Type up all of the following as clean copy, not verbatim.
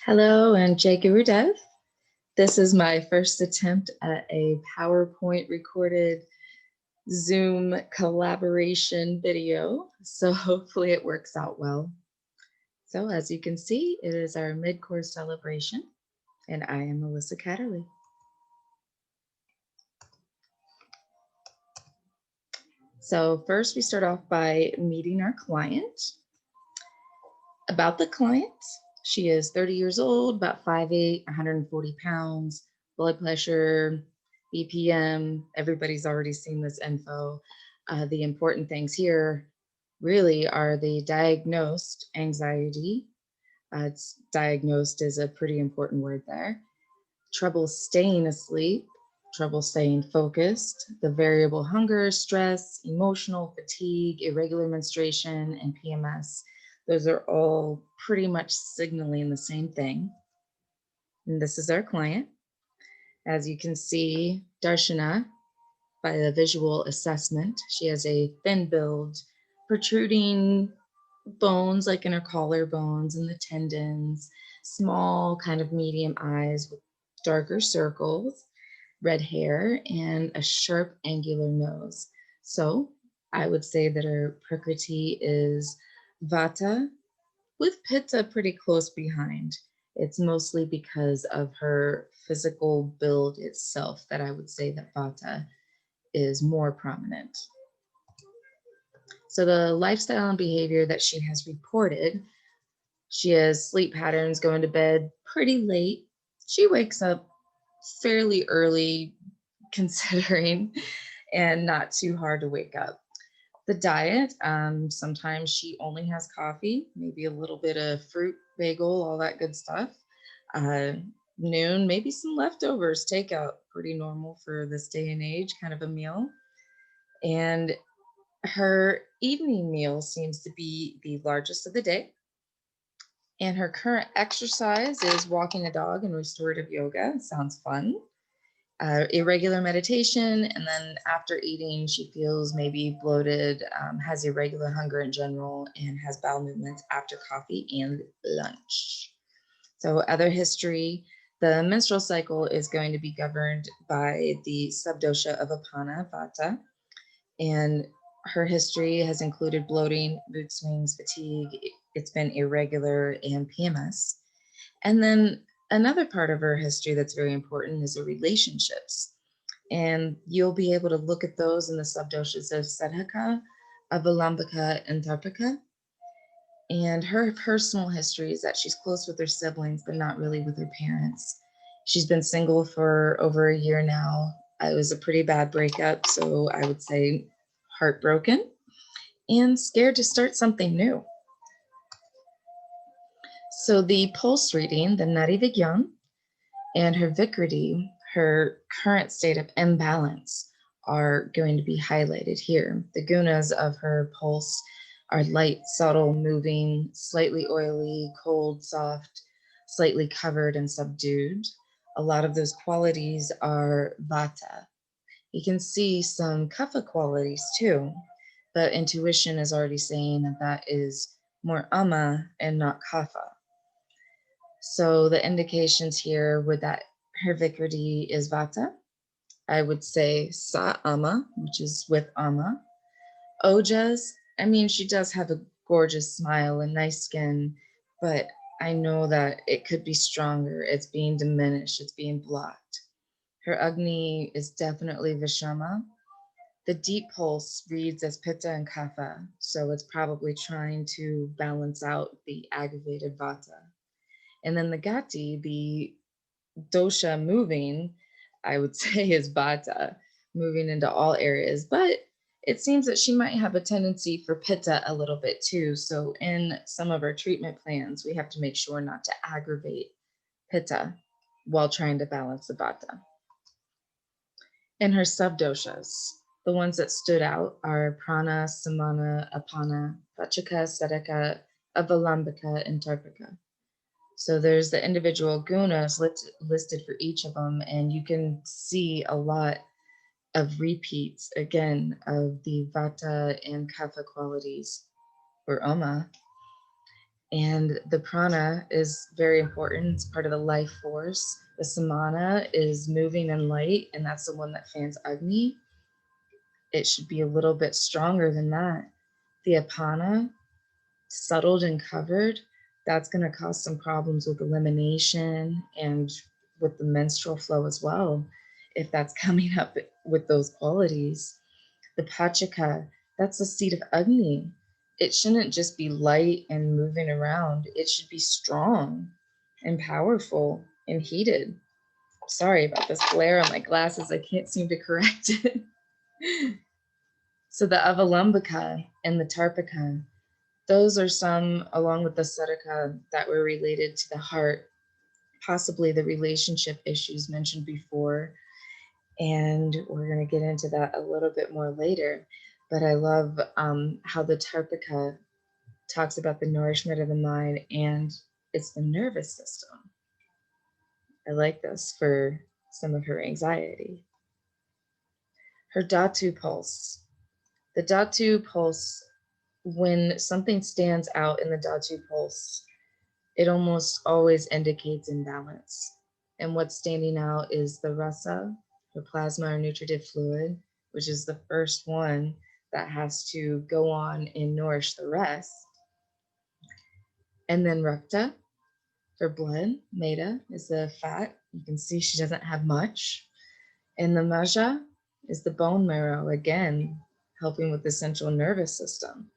Hello, and Jay Gurudev. This is my first attempt at a PowerPoint recorded Zoom collaboration video, so hopefully it works out well. So as you can see, it is our mid-course celebration, and I am Melissa Catterley. So first we start off by meeting our client. About the client, she is 30 years old, about 5'8", 140 pounds, blood pressure, BPM. Everybody's already seen this info. The important things here really are the diagnosed anxiety. It's diagnosed is a pretty important word there. Trouble staying asleep, trouble staying focused, the variable hunger, stress, emotional fatigue, irregular menstruation, and PMS. Those are all pretty much signaling the same thing. And this is our client. As you can see, Darshana, by the visual assessment, she has a thin build, protruding bones like in her collarbones and the tendons, small kind of medium eyes with darker circles, red hair, and a sharp angular nose. So I would say that her Prakriti is Vata with Pitta pretty close behind. It's mostly because of her physical build itself that I would say that Vata is more prominent. So the lifestyle and behavior that she has reported, she has sleep patterns, going to bed pretty late. She wakes up fairly early considering, and not too hard to wake up. The diet, sometimes she only has coffee, maybe a little bit of fruit, bagel, all that good stuff. Noon, maybe some leftovers, takeout, pretty normal for this day and age, kind of a meal. And her evening meal seems to be the largest of the day. And her current exercise is walking a dog and restorative yoga. Sounds fun. Irregular meditation, and then after eating, she feels maybe bloated, has irregular hunger in general, and has bowel movements after coffee and lunch. So other history, the menstrual cycle is going to be governed by the subdosha of Apana, Vata, and her history has included bloating, mood swings, fatigue. It's been irregular, and PMS. And then another part of her history that's very important is her relationships. And you'll be able to look at those in the subdoshas of Sadhaka, Avalambaka, and Tarpaka. And her personal history is that she's close with her siblings, but not really with her parents. She's been single for over a year now. It was a pretty bad breakup, so I would say heartbroken and scared to start something new. So the pulse reading, the Nadi Vigyan, and her Vikriti, her current state of imbalance, are going to be highlighted here. The gunas of her pulse are light, subtle, moving, slightly oily, cold, soft, slightly covered, and subdued. A lot of those qualities are Vata. You can see some Kapha qualities too, but intuition is already saying that that is more Ama and not Kapha. So the indications here with that her Vikriti is Vata. I would say Sa Ama, which is with Ama. Ojas, I mean, she does have a gorgeous smile and nice skin, but I know that it could be stronger. It's being diminished. It's being blocked. Her Agni is definitely Vishama. The deep pulse reads as Pitta and Kapha, so it's probably trying to balance out the aggravated Vata. And then the Gati, the dosha moving, I would say is Vata, moving into all areas. But it seems that she might have a tendency for Pitta a little bit too. So in some of our treatment plans, we have to make sure not to aggravate Pitta while trying to balance the Vata. And her subdoshas, the ones that stood out are Prana, Samana, Apana, Vachaka, Sadaka, Avalambaka, and Tarpaka. So there's the individual gunas listed for each of them, and you can see a lot of repeats, again, of the Vata and Kapha qualities, or Ama. And the prana is very important. It's part of the life force. The samana is moving and light, and that's the one that fans Agni. It should be a little bit stronger than that. The apana, settled and covered, that's going to cause some problems with elimination and with the menstrual flow as well, if that's coming up with those qualities. The pachaka, that's the seat of Agni. It shouldn't just be light and moving around. It should be strong and powerful and heated. Sorry about this glare on my glasses. I can't seem to correct it. So the avalambaka and the tarpaka, those are some, along with the sadaka, that were related to the heart, possibly the relationship issues mentioned before. And we're going to get into that a little bit more later. But I love how the Tarpika talks about the nourishment of the mind and it's the nervous system. I like this for some of her anxiety. Her Dhatu pulse. The Dhatu pulse, when something stands out in the Dhatu pulse, it almost always indicates imbalance. And what's standing out is the rasa, the plasma or nutritive fluid, which is the first one that has to go on and nourish the rest. And then rakta for blood, meta is the fat. You can see she doesn't have much. And the maja is the bone marrow, again, helping with the central nervous system.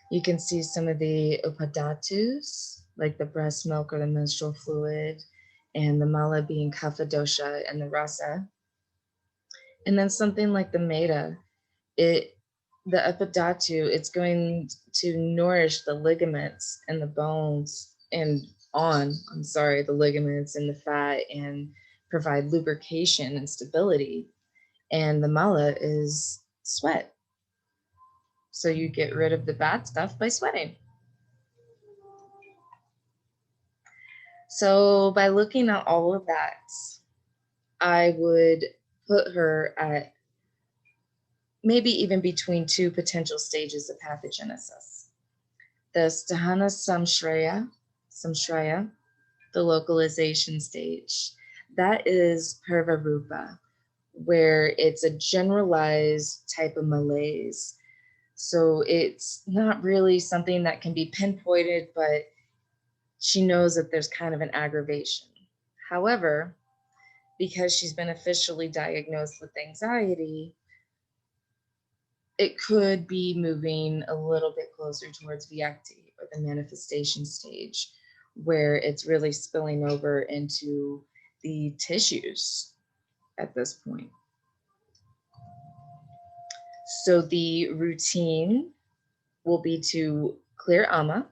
You can see some of the upadatus, like the breast milk or the menstrual fluid, and the mala being kapha dosha and the rasa. And then something like the meta, the epidato, it's going to nourish the ligaments and the bones and the ligaments and the fat and provide lubrication and stability. And the mala is sweat. So you get rid of the bad stuff by sweating. So by looking at all of that, I would put her at maybe even between two potential stages of pathogenesis. The Stahana Samshraya, the localization stage, that is Purva-rupa, where it's a generalized type of malaise. So it's not really something that can be pinpointed, but she knows that there's kind of an aggravation. However, because she's been officially diagnosed with anxiety, it could be moving a little bit closer towards Vyakti, or the manifestation stage, where it's really spilling over into the tissues at this point. So the routine will be to clear Ama,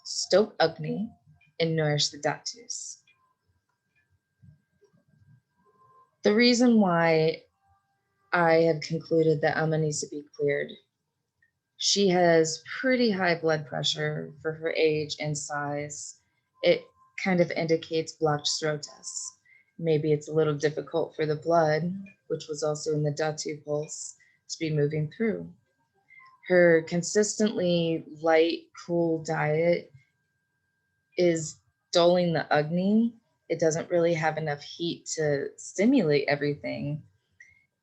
stoke Agni, and nourish the Dhatus. The reason why I have concluded that Ama needs to be cleared, she has pretty high blood pressure for her age and size. It kind of indicates blocked srotas. Maybe it's a little difficult for the blood, which was also in the Dhatu pulse, to be moving through. Her consistently light, cool diet is dulling the Agni. It doesn't really have enough heat to stimulate everything.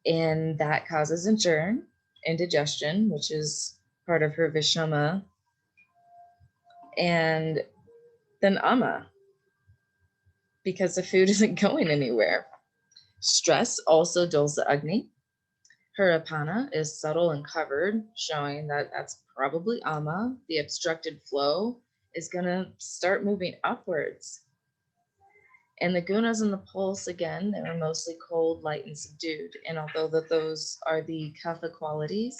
And that causes indigestion, which is part of her Vishama. And then Ama, because the food isn't going anywhere. Stress also dulls the Agni. Her Apana is subtle and covered, showing that that's probably Ama. The obstructed flow is going to start moving upwards. And the gunas in the pulse, again, they were mostly cold, light, and subdued. And although those are the kapha qualities,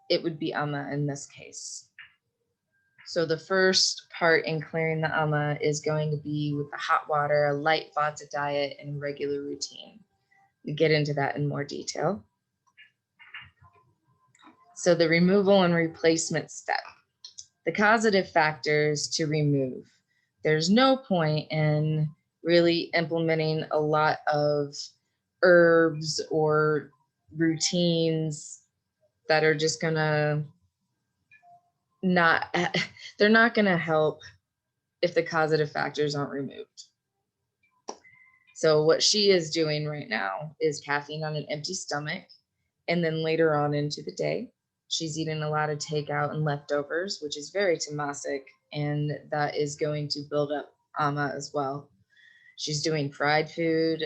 it would be Ama in this case. So the first part in clearing the Ama is going to be with the hot water, a light vata diet, and regular routine. We get into that in more detail. So the removal and replacement step, the causative factors to remove. There's no point in really implementing a lot of herbs or routines that are just gonna not, they're not going to help if the causative factors aren't removed. So what she is doing right now is caffeine on an empty stomach. And then later on into the day, she's eating a lot of takeout and leftovers, which is very tamasic, and that is going to build up ama as well. She's doing fried food,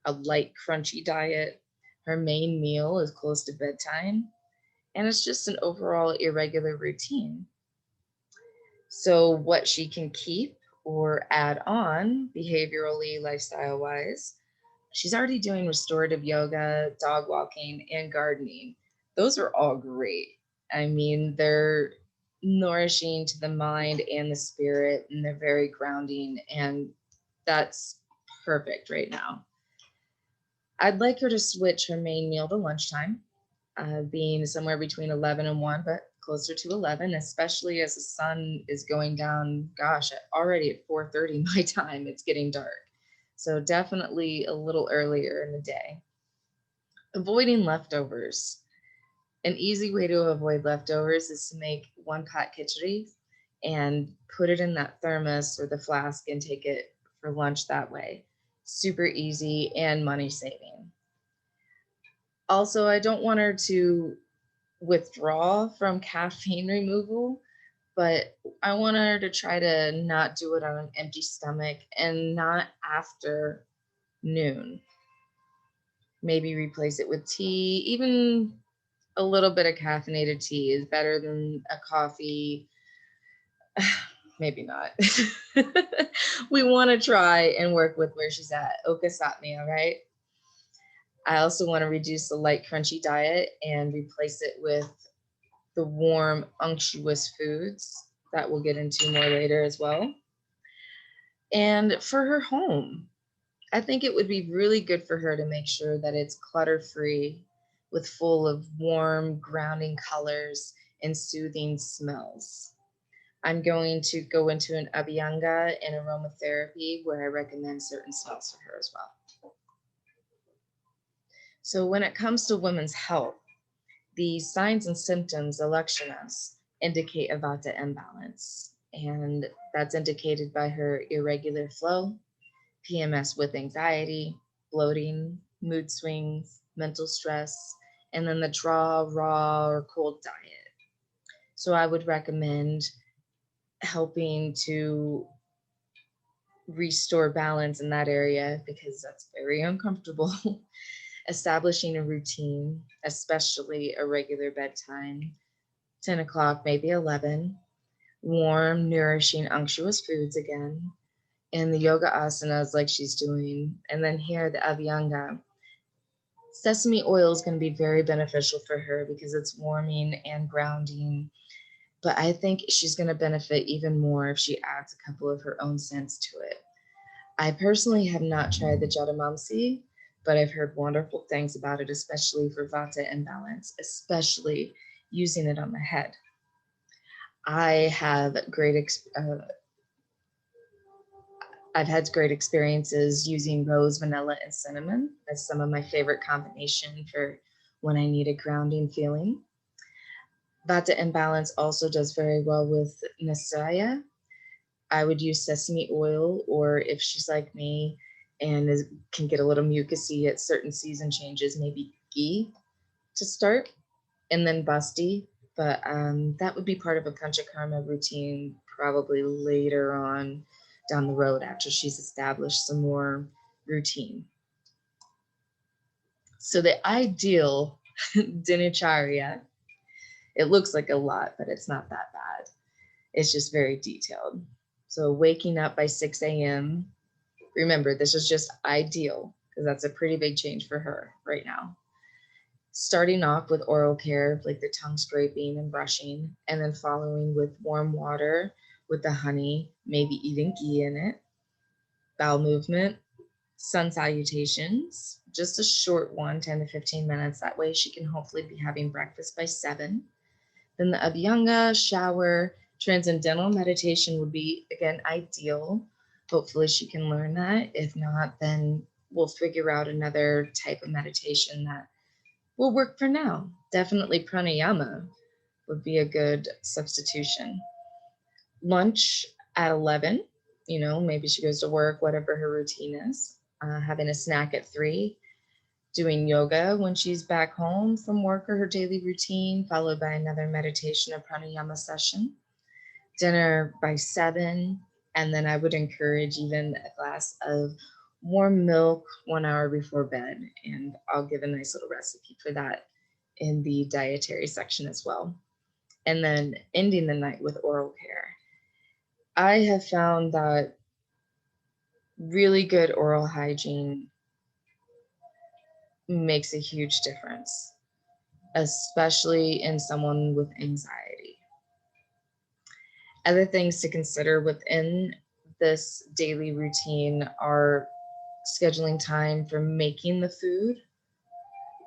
a light, crunchy diet. Her main meal is close to bedtime, and it's just an overall irregular routine. So what she can keep or add on behaviorally, lifestyle-wise, she's already doing restorative yoga, dog walking, and gardening. Those are all great. I mean, they're nourishing to the mind and the spirit, and they're very grounding, and that's perfect right now. I'd like her to switch her main meal to lunchtime, being somewhere between 11 and 1, but closer to 11, especially as the sun is going down, gosh, already at 4:30 my time, it's getting dark. So definitely a little earlier in the day. Avoiding leftovers. An easy way to avoid leftovers is to make one pot khichdi and put it in that thermos or the flask and take it for lunch that way. Super easy and money saving. Also, I don't want her to withdraw from caffeine removal, but I want her to try to not do it on an empty stomach and not after noon. Maybe replace it with tea. Even a little bit of caffeinated tea is better than a coffee. Maybe not. We want to try and work with where she's at. Okasatmia, right? I also want to reduce the light, crunchy diet and replace it with the warm, unctuous foods that we'll get into more later as well. And for her home, I think it would be really good for her to make sure that it's clutter-free with full of warm, grounding colors and soothing smells. I'm going to go into an abhyanga and aromatherapy where I recommend certain smells for her as well. So when it comes to women's health, the signs and symptoms, the lakshanas, indicate a vata imbalance, and that's indicated by her irregular flow, PMS with anxiety, bloating, mood swings, mental stress, and then the dry, raw, or cold diet. So I would recommend helping to restore balance in that area because that's very uncomfortable. Establishing a routine, especially a regular bedtime, 10 o'clock, maybe 11, warm, nourishing, unctuous foods again, and the yoga asanas like she's doing. And then here, the abhyanga. Sesame oil is going to be very beneficial for her because it's warming and grounding. But I think she's going to benefit even more if she adds a couple of her own scents to it. I personally have not tried the Jadamamsi, but I've heard wonderful things about it, especially for vata imbalance, especially using it on the head. I've had great experiences using rose, vanilla, and cinnamon as some of my favorite combination for when I need a grounding feeling. Vata imbalance also does very well with Nisaya. I would use sesame oil, or if she's like me and can get a little mucusy at certain season changes, maybe ghee to start, and then basti. But that would be part of a panchakarma routine probably later on down the road after she's established some more routine. So the ideal Dinacharya, it looks like a lot, but it's not that bad. It's just very detailed. So waking up by 6 a.m. Remember, this is just ideal because that's a pretty big change for her right now. Starting off with oral care, like the tongue scraping and brushing, and then following with warm water with the honey, maybe even ghee in it. Bowel movement, sun salutations, just a short one, 10 to 15 minutes. That way she can hopefully be having breakfast by 7. Then the abhyanga, shower, transcendental meditation would be, again, ideal. Hopefully she can learn that. If not, then we'll figure out another type of meditation that will work for now. Definitely pranayama would be a good substitution. Lunch at 11, maybe she goes to work, whatever her routine is. Having a snack at 3, doing yoga when she's back home from work or her daily routine, followed by another meditation or pranayama session. Dinner by 7, and then I would encourage even a glass of warm milk 1 hour before bed, and I'll give a nice little recipe for that in the dietary section as well. And then ending the night with oral care. I have found that really good oral hygiene makes a huge difference, especially in someone with anxiety. Other things to consider within this daily routine are scheduling time for making the food,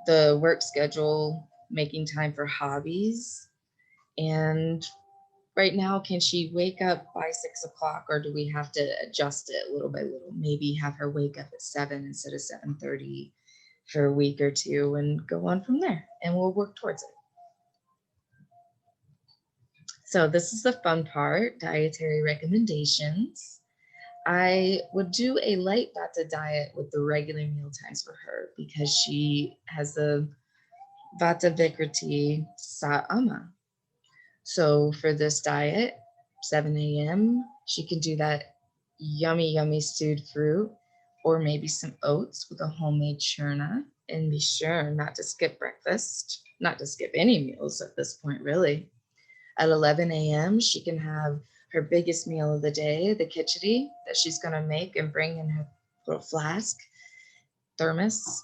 the work schedule, making time for hobbies, and right now, can she wake up by 6 o'clock, or do we have to adjust it little by little? Maybe have her wake up at 7 instead of 7:30 for a week or two and go on from there, and we'll work towards it. So this is the fun part, dietary recommendations. I would do a light Vata diet with the regular meal times for her because she has the Vata Vikriti Sa Ama. So for this diet, 7 a.m., she can do that yummy, yummy stewed fruit or maybe some oats with a homemade churna. And be sure not to skip breakfast, not to skip any meals at this point, really. At 11 a.m., she can have her biggest meal of the day, the khichdi that she's going to make and bring in her little flask, thermos.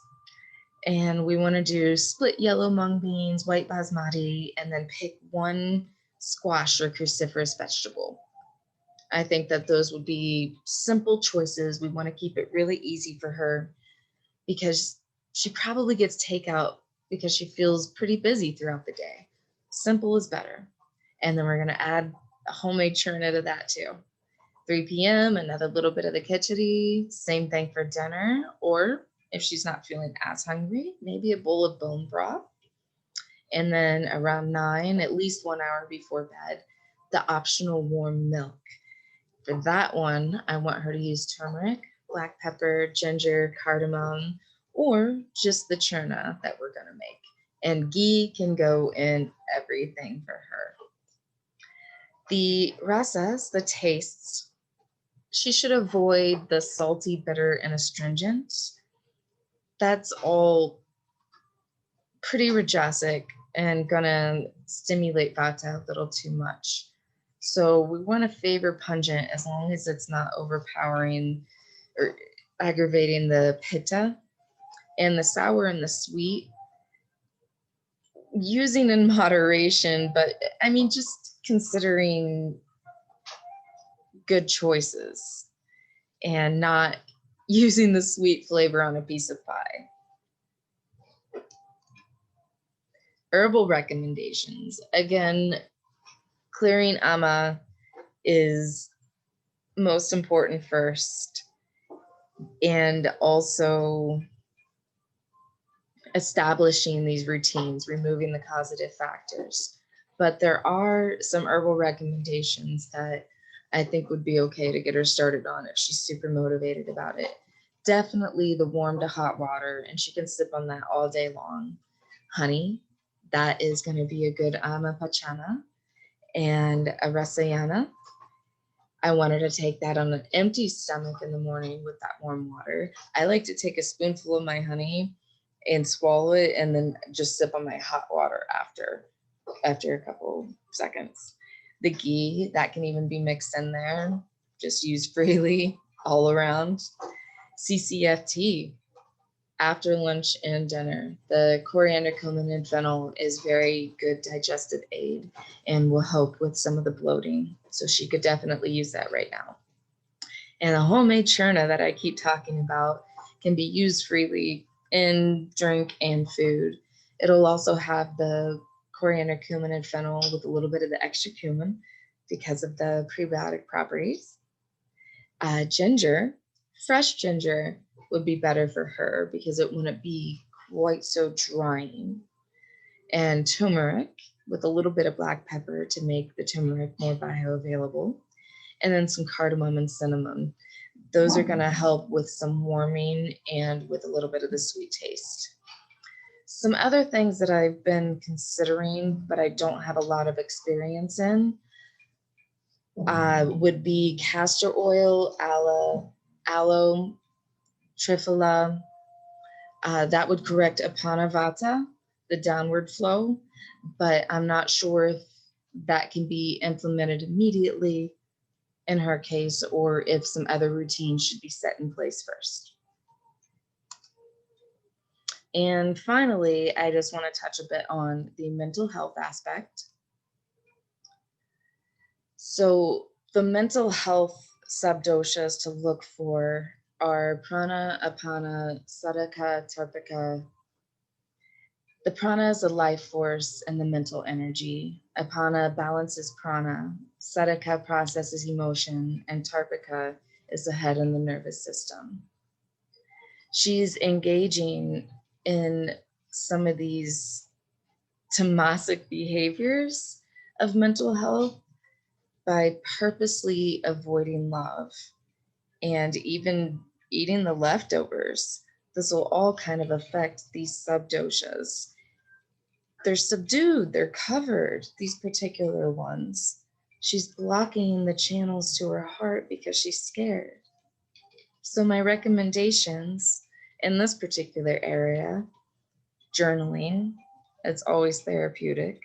And we want to do split yellow mung beans, white basmati, and then pick one squash or cruciferous vegetable. I think that those would be simple choices. We want to keep it really easy for her because she probably gets takeout because she feels pretty busy throughout the day. Simple is better. And then we're going to add a homemade churna to that too. 3 p.m., another little bit of the khichdi, same thing for dinner, or if she's not feeling as hungry, maybe a bowl of bone broth. And then around 9, at least 1 hour before bed, the optional warm milk. For that one, I want her to use turmeric, black pepper, ginger, cardamom, or just the churna that we're going to make. And ghee can go in everything for her. The rasas, the tastes, she should avoid the salty, bitter, and astringent. That's all pretty rajasic and gonna stimulate vata a little too much. So we want to favor pungent as long as it's not overpowering or aggravating the pitta. And the sour and the sweet, using in moderation, but I mean, just considering good choices and not using the sweet flavor on a piece of pie. Herbal recommendations. Again, clearing ama is most important first, and also establishing these routines, removing the causative factors. But there are some herbal recommendations that I think would be okay to get her started on if she's super motivated about it. Definitely the warm to hot water, and she can sip on that all day long. Honey, that is going to be a good amapachana. And a rasayana, I want her to take that on an empty stomach in the morning with that warm water. I like to take a spoonful of my honey and swallow it and then just sip on my hot water after a couple seconds. The ghee, that can even be mixed in there, just use freely all around. CCFT, after lunch and dinner. The coriander, cumin, and fennel is very good digestive aid and will help with some of the bloating. So she could definitely use that right now. And the homemade churna that I keep talking about can be used freely in drink and food. It'll also have the coriander, cumin, and fennel with a little bit of the extra cumin because of the prebiotic properties. Ginger, fresh ginger would be better for her because it wouldn't be quite so drying. And turmeric, with a little bit of black pepper to make the turmeric more bioavailable, and then some cardamom and cinnamon. Those are going to help with some warming and with a little bit of the sweet taste. Some other things that I've been considering, but I don't have a lot of experience in, would be castor oil, aloe, triphala. That would correct apana vata, the downward flow, but I'm not sure if that can be implemented immediately in her case, or if some other routines should be set in place first. And finally, I just want to touch a bit on the mental health aspect. So the mental health subdoshas to look for are prana, apana, sadhaka, tarpika. The prana is the life force and the mental energy. Apana balances prana. Sadhaka processes emotion, and tarpika is the head and the nervous system. She's engaging in some of these tamasic behaviors of mental health by purposely avoiding love and even eating the leftovers. This will all kind of affect these subdoshas. They're subdued, they're covered, these particular ones. She's blocking the channels to her heart because she's scared. So my recommendations in this particular area: journaling, it's always therapeutic.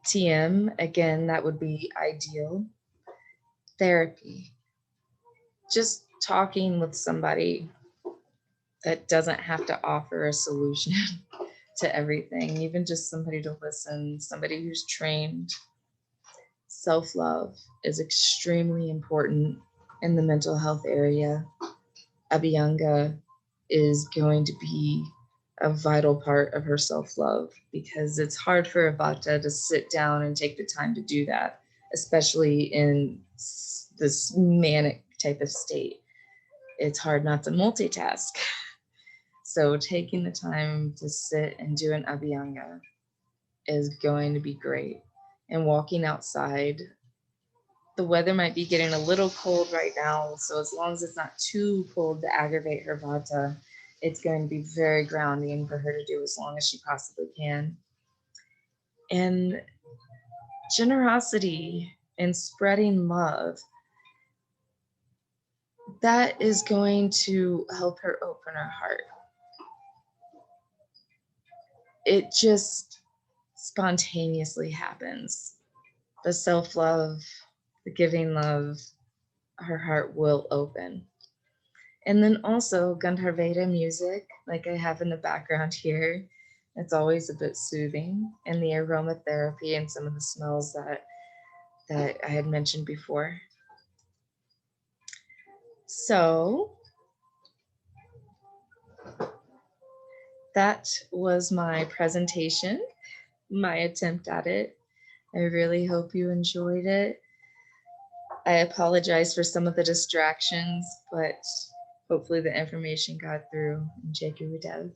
TM, again, that would be ideal. Therapy, just talking with somebody that doesn't have to offer a solution to everything, even just somebody to listen, somebody who's trained. Self-love is extremely important in the mental health area. Abhyanga is going to be a vital part of her self-love, because it's hard for a Vata to sit down and take the time to do that, especially in this manic type of state. It's hard not to multitask. So taking the time to sit and do an Abhyanga is going to be great. And walking outside. The weather might be getting a little cold right now, so as long as it's not too cold to aggravate her Vata, it's going to be very grounding for her to do as long as she possibly can. And generosity and spreading love, that is going to help her open her heart. It just spontaneously happens. The self-love, the giving love, her heart will open. And then also Gandharveda music, like I have in the background here. It's always a bit soothing, and the aromatherapy and some of the smells that I had mentioned before. So that was my presentation, my attempt at it. I really hope you enjoyed it. I apologize for some of the distractions, but hopefully the information got through. Jai Guru Dev.